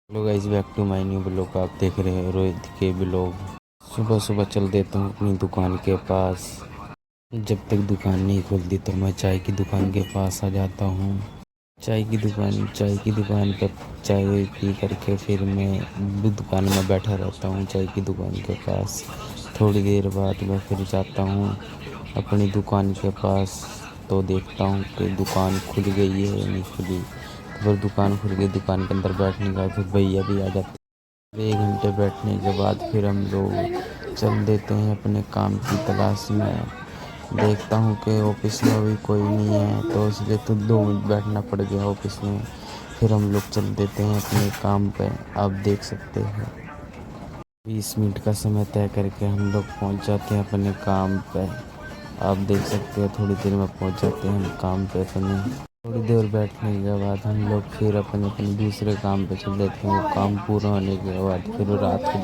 Hello guys, back to my new blog. आप देख रहे हैं रोहित के ब्लॉग। सुबह सुबह चल देता हूँ अपनी दुकान के पास। जब तक दुकान नहीं खुलती तो मैं चाय की दुकान के पास आ जाता हूँ। चाय की दुकान पर चाय पी करके फिर मैं दुकान में बैठा रहता हूँ चाय की दुकान के पास। थोड़ी देर बाद मैं फिर जाता हूँ अपनी दुकान के पास, तो देखता हूँ कि दुकान खुल गई है या नहीं खुली। तो फिर दुकान खुल गई, दुकान के अंदर बैठने के बाद फिर भैया भी आ जाते हैं। 1 घंटे बैठने के बाद फिर हम लोग चल देते हैं अपने काम की तलाश में। देखता हूँ कि ऑफिस में अभी कोई नहीं है, तो इसलिए तो 2 मिनट बैठना पड़ गया ऑफिस में। फिर हम लोग चल देते हैं अपने काम पे। आप देख सकते हैं 20 मिनट का समय तय करके हम लोग पहुँच जाते हैं अपने काम पे। आप देख सकते हैं थोड़ी देर में पहुँच जाते हैं हम काम पे अपने। थोड़ी देर बैठने के बाद हम लोग फिर अपने अपने दूसरे काम पे चल देते हैं। वो काम पूरा होने के बाद फिर रात को